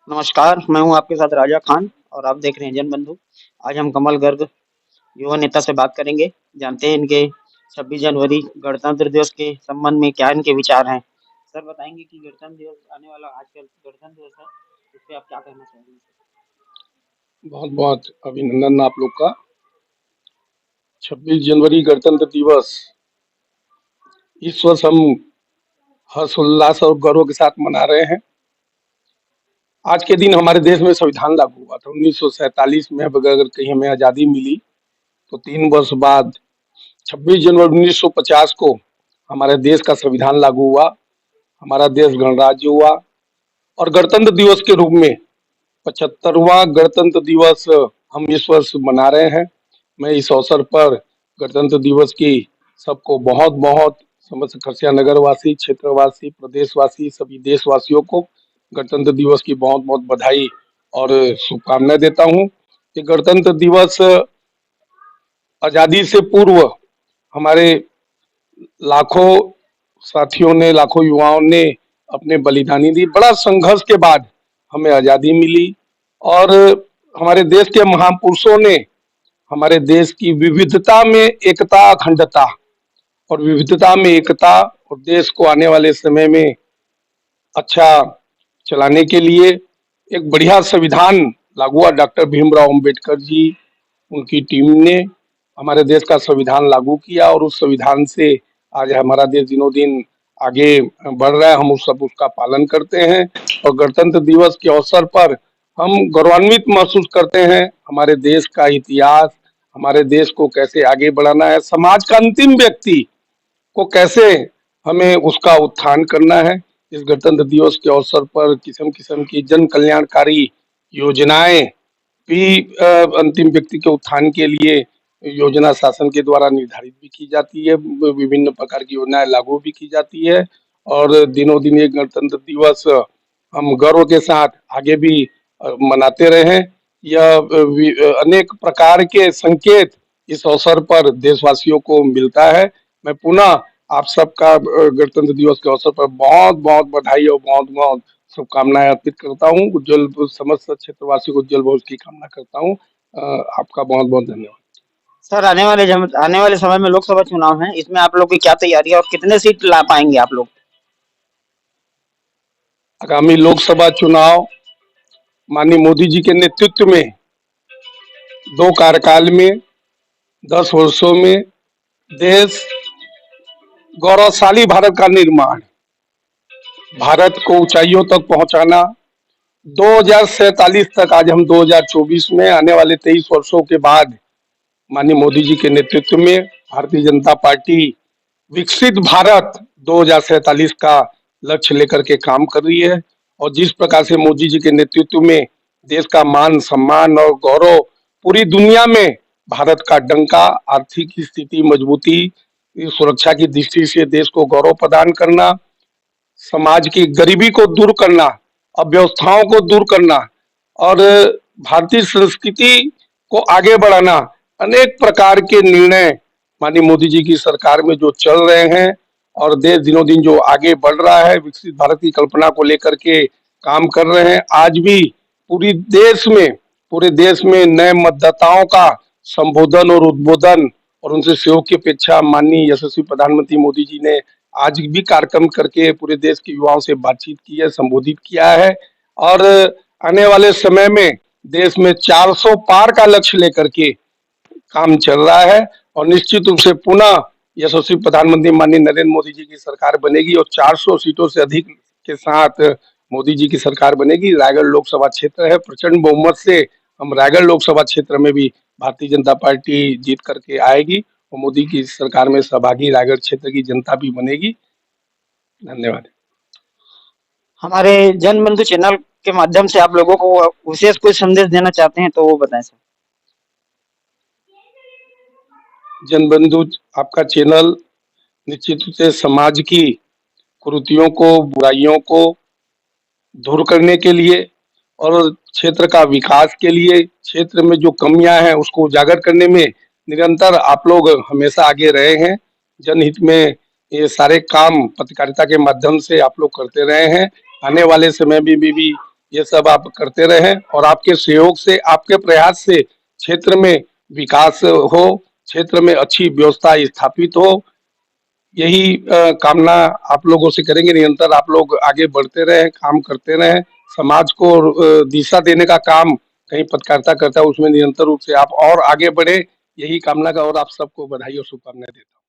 नमस्कार, मैं हूँ आपके साथ राजा खान और आप देख रहे हैं जनबंधु। आज हम कमल गर्ग युवा नेता से बात करेंगे। जानते हैं इनके 26 जनवरी गणतंत्र दिवस के संबंध में क्या इनके विचार हैं। सर बताएंगे कि गणतंत्र दिवस आने वाला आजकल गणतंत्र दिवस है, इस पे आप क्या कहना चाहेंगे? बहुत बहुत अभिनंदन आप लोग का। 26 जनवरी गणतंत्र दिवस इस वर्ष हम हर्षोल्लास और गौरव के साथ मना रहे हैं। आज के दिन हमारे देश में संविधान लागू हुआ था 1947 में। अब अगर कहीं हमें आज़ादी मिली तो 3 वर्ष बाद 26 जनवरी 1950 को हमारे देश का संविधान लागू हुआ, हमारा देश गणराज्य हुआ और गणतंत्र दिवस के रूप में 75वां गणतंत्र दिवस हम इस वर्ष मना रहे हैं। मैं इस अवसर पर गणतंत्र दिवस की सबको बहुत बहुत समस्त खरसिया नगर वासी, क्षेत्रवासी, प्रदेशवासी, सभी देशवासियों को गणतंत्र दिवस की बहुत बहुत बधाई और शुभकामनाएं देता हूं। ये गणतंत्र दिवस आजादी से पूर्व हमारे लाखों साथियों ने, लाखों युवाओं ने अपने बलिदानी दी। बड़ा संघर्ष के बाद हमें आजादी मिली और हमारे देश के महापुरुषों ने हमारे देश की विविधता में एकता, अखंडता और विविधता में एकता और देश को आने वाले समय में अच्छा चलाने के लिए एक बढ़िया संविधान लागू हुआ। डॉक्टर भीमराव अंबेडकर जी, उनकी टीम ने हमारे देश का संविधान लागू किया और उस संविधान से आज हमारा देश दिनों दिन आगे बढ़ रहा है। हम उस सब उसका पालन करते हैं और गणतंत्र दिवस के अवसर पर हम गौरवान्वित महसूस करते हैं। हमारे देश का इतिहास, हमारे देश को कैसे आगे बढ़ाना है, समाज का अंतिम व्यक्ति को कैसे हमें उसका उत्थान करना है। इस गणतंत्र दिवस के अवसर पर किस्म किस्म की जन कल्याणकारी योजनाएं भी अंतिम व्यक्ति के उत्थान के लिए योजना शासन के द्वारा निर्धारित भी की जाती है। विभिन्न प्रकार की योजनाएं लागू भी की जाती है और दिनों दिन ये गणतंत्र दिवस हम गर्व के साथ आगे भी मनाते रहें। यह अनेक प्रकार के संकेत इस अवसर पर देशवासियों को मिलता है। मैं पुनः आप सबका गणतंत्र दिवस के अवसर पर बहुत बहुत बधाई और बहुत बहुत शुभकामनाएं अर्पित करता हूँ। उज्जवल समस्त क्षेत्रवासियों को उज्जवल भविष्य की कामना करता हूँ। आपका बहुत बहुत धन्यवाद। सर आने वाले समय में लोकसभा चुनाव है, इसमें आप लोग की क्या तैयारी है और कितने सीट ला पाएंगे आप लोग? आगामी लोकसभा चुनाव माननीय मोदी जी के नेतृत्व में 2 कार्यकाल में 10 वर्षों में देश गौरवशाली भारत का निर्माण, भारत को ऊंचाइयों तक पहुंचाना, 2047 तक, आज हम 2024 में, आने वाले 23 वर्षों के बाद माननीय मोदी जी के नेतृत्व में भारतीय जनता पार्टी विकसित भारत 2047 का लक्ष्य लेकर के काम कर रही है। और जिस प्रकार से मोदी जी के नेतृत्व में देश का मान सम्मान और गौरव पूरी दुनिया में भारत का डंका, आर्थिक स्थिति मजबूती, सुरक्षा की दृष्टि से देश को गौरव प्रदान करना, समाज की गरीबी को दूर करना, अव्यवस्थाओं को दूर करना और भारतीय संस्कृति को आगे बढ़ाना, अनेक प्रकार के निर्णय माननीय मोदी जी की सरकार में जो चल रहे हैं और देश दिनों दिन जो आगे बढ़ रहा है, विकसित भारत की कल्पना को लेकर के काम कर रहे हैं। आज भी पूरे देश में नए मतदाताओं का संबोधन और उद्बोधन और उनसे सहयोग की अपेक्षा माननीय यशस्वी प्रधानमंत्री मोदी जी ने आज भी कार्यक्रम करके पूरे देश के युवाओं से बातचीत की है, संबोधित किया है और आने वाले समय में देश में 400 पार का लक्ष्य लेकर के काम चल रहा है और निश्चित रूप से पुनः यशस्वी प्रधानमंत्री माननीय नरेंद्र मोदी जी की सरकार बनेगी और 400 सीटों से अधिक के साथ मोदी जी की सरकार बनेगी। रायगढ़ लोकसभा क्षेत्र है, प्रचंड बहुमत से हम रायगढ़ लोकसभा क्षेत्र में भी भारतीय जनता पार्टी जीत करके आएगी और मोदी की सरकार में सहभागी रायगढ़ क्षेत्र की जनता भी बनेगी। धन्यवाद। हमारे जनबंधु चैनल के माध्यम से आप लोगों को विशेष कोई संदेश देना चाहते हैं तो वो बताएं सर। जनबंधु आपका चैनल निश्चित रूप से समाज की कुरीतियों को, बुराइयों को दूर करने के लिए और क्षेत्र का विकास के लिए, क्षेत्र में जो कमियां हैं उसको उजागर करने में निरंतर आप लोग हमेशा आगे रहे हैं। जनहित में ये सारे काम पत्रकारिता के माध्यम से आप लोग करते रहे हैं। आने वाले समय में भी ये सब आप करते रहें और आपके सहयोग से, आपके प्रयास से क्षेत्र में विकास हो, क्षेत्र में अच्छी व्यवस्था स्थापित हो, यही कामना आप लोगों से करेंगे। निरंतर आप लोग आगे बढ़ते रहें, काम करते रहें, समाज को दिशा देने का काम कहीं पत्रकारिता करता है, उसमें निरंतर रूप से आप और आगे बढ़े, यही कामना का और आप सबको बधाई और शुभकामनाएं देता हूँ।